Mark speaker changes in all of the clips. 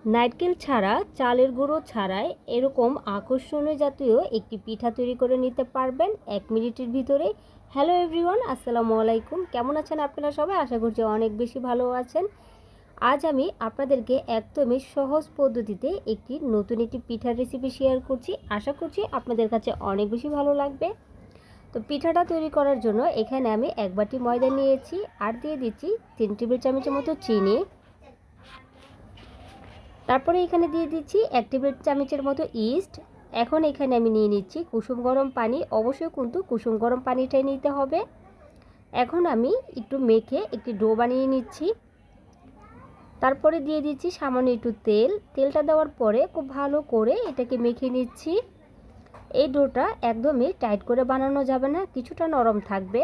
Speaker 1: নারকেল ছাড়া, চালের গুঁড়ো ছাড়াই এরকম আকর্ষণীয় জাতীয় একটি পিঠা তৈরি করে নিতে পারবেন 1 মিনিটের ভিতরে। হ্যালো এভরিওয়ান, আসসালামু আলাইকুম। কেমন আছেন আপনারা সবাই? আশা করছি অনেক বেশি ভালো আছেন। আজ আমি আপনাদেরকে একদমই সহজ পদ্ধতিতে নতুন একটি পিঠার রেসিপি শেয়ার করছি। আশা করছি আপনাদের কাছে অনেক বেশি ভালো লাগবে। তো পিঠাটা তৈরি করার জন্য এখানে আমি 1 বাটি ময়দা নিয়েছি, আর দিয়ে দিচ্ছি 3 টেবিল চামচের মতো চিনি। তারপরে এখানে দিয়ে দিচ্ছি 1 টেবিল চামচের মতো ইস্ট। এখন এখানে আমি নিয়ে নিচ্ছি কুসুম গরম পানি। অবশ্যই কিন্তু কুসুম গরম পানিটাই নিতে হবে। এখন আমি একটু মেখে একটি ডো বানিয়ে নিচ্ছি। তারপরে দিয়ে দিচ্ছি সামান্য একটু তেল। তেলটা দেওয়ার পরে খুব ভালো করে এটাকে মেখে নিচ্ছি। এই ডোটা একদমই টাইট করে বানানো যাবে না, কিছুটা নরম থাকবে।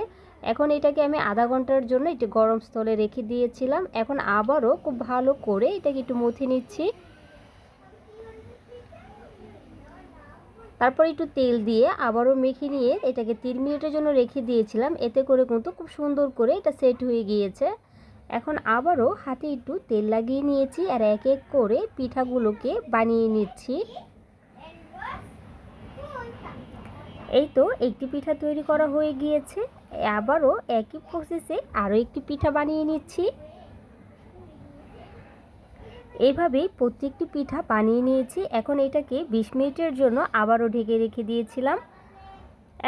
Speaker 1: এখন এটাকে আমি আধা ঘন্টার জন্য একটু গরম স্থলে রেখে দিয়েছিলাম। এখন আবারও খুব ভালো করে এটাকে একটু মথে নিচ্ছি। তারপর একটু তেল দিয়ে আবারও মেখে নিয়ে এটাকে 3 মিনিটের জন্য রেখে দিয়েছিলাম। এতে করে কিন্তু খুব সুন্দর করে এটা সেট হয়ে গিয়েছে। এখন আবারও হাতে একটু তেল লাগিয়ে নিয়েছি, আর এক এক করে পিঠাগুলোকে বানিয়ে নিচ্ছি। এই তো একটি পিঠা তৈরি করা হয়ে গিয়েছে। আবারও একই প্রসেসে আরও একটি পিঠা বানিয়ে নিচ্ছি। এইভাবেই প্রত্যেকটি পিঠা বানিয়ে নিয়েছি। এখন এটাকে 20 মিনিটের জন্য আবারও ঢেকে রেখে দিয়েছিলাম।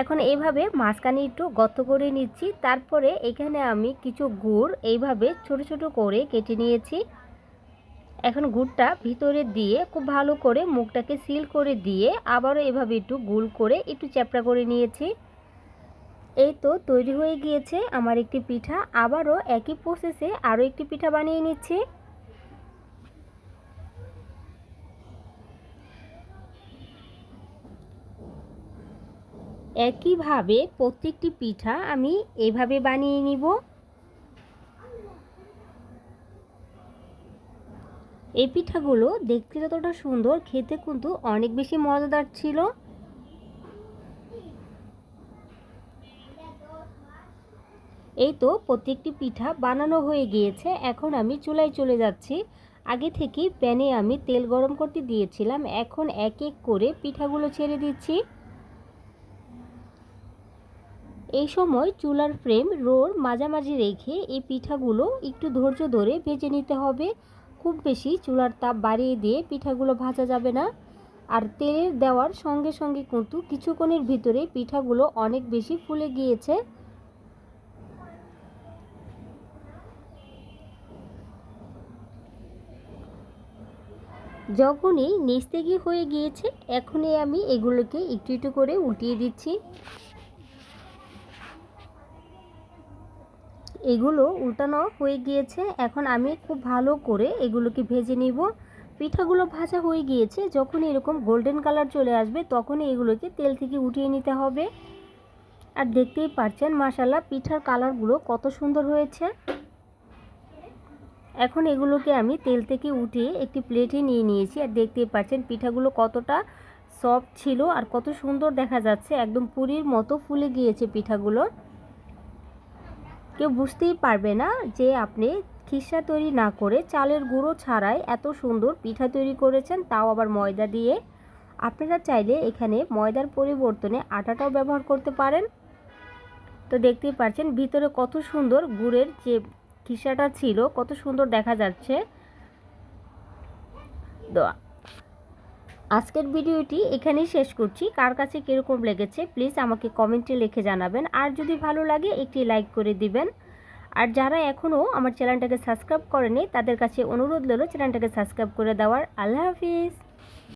Speaker 1: এখন এইভাবে মাঝখানে একটু গর্ত করে নিচ্ছি। তারপরে এখানে আমি কিছু গুড় এইভাবে ছোট ছোট করে কেটে নিয়েছি। এখন গুড়টা ভিতরে দিয়ে খুব ভালো করে মুখটাকে সিল করে দিয়ে আবারও এভাবে একটু গোল করে একটু চ্যাপটা করে নিয়েছি। এই তো তৈরি হয়ে গিয়েছে আমার একটি পিঠা। আবারও একই প্রসেসে আরও একটি পিঠা বানিয়ে নিচ্ছি। একইভাবে প্রত্যেকটি পিঠা আমি এভাবে বানিয়ে নিব। এই পিঠাগুলো দেখতে যতটা সুন্দর, খেতে কিন্তু অনেক বেশি মজাদার ছিল। এই তো প্রত্যেকটি পিঠা বানানো হয়ে গিয়েছে। এখন আমি চুলায় চলে যাচ্ছি। আগে থেকেই প্যানে আমি তেল গরম করতে দিয়েছিলাম। এখন এক এক করে পিঠাগুলো ছেড়ে দিচ্ছি। এই সময় চুলার ফ্লেম লোর মাঝামাঝি রেখে এই পিঠাগুলো একটু ধৈর্য ধরে ভেজে নিতে হবে। খুব বেশি চুলার তাপ বাড়িয়ে দিয়ে পিঠাগুলো ভাজা যাবে না। আর তেলের দেওয়ার সঙ্গে সঙ্গে কিন্তু কিছুক্ষণের ভিতরে পিঠাগুলো অনেক বেশি ফুলে গিয়েছে। যখনই নিচ থেকে হয়ে গিয়েছে, এখনই আমি এগুলোকে একটু একটু করে উল্টিয়ে দিচ্ছি। এগুলো উল্টানো হয়ে গিয়েছে। এখন আমি খুব ভালো করে এগুলোকে ভেজে নিব। পিঠাগুলো ভাজা হয়ে গিয়েছে। যখন এরকম গোল্ডেন কালার চলে আসবে তখনই এগুলোকে তেল থেকে উঠিয়ে নিতে হবে। আর দেখতেই পাচ্ছেন মাশাআল্লাহ পিঠার কালারগুলো কত সুন্দর হয়েছে। এখন এগুলোকে আমি তেল থেকে উঠিয়ে একটি প্লেটে নিয়ে নিয়েছি। আর দেখতেই পাচ্ছেন পিঠাগুলো কতটা সফট ছিল আর কত সুন্দর দেখা যাচ্ছে। একদম পুরীর মতো ফুলে গিয়েছে পিঠাগুলো। কেউ বুঝতেই পারবে না যে আপনি খিসা তৈরি না করে চালের গুঁড়ো ছাড়াই এত সুন্দর পিঠা তৈরি করেছেন, তাও আবার ময়দা দিয়ে। আপনারা চাইলে এখানে ময়দার পরিবর্তনে আটাটাও ব্যবহার করতে পারেন। তো দেখতেই পাচ্ছেন ভিতরে কত সুন্দর গুড়ের যে খিসাটা ছিল, কত সুন্দর দেখা যাচ্ছে। তো আজকের ভিডিওটি এখানেই শেষ করছি। কার কাছে কীরকম লেগেছে প্লিজ আমাকে কমেন্টে লিখে জানাবেন। আর যদি ভালো লাগে একটি লাইক করে দিবেন। আর যারা এখনও আমার চ্যানেলটাকে সাবস্ক্রাইব করেনি তাদের কাছে অনুরোধ রইল চ্যানেলটাকে সাবস্ক্রাইব করে দেওয়ার। আল্লাহ হাফিজ।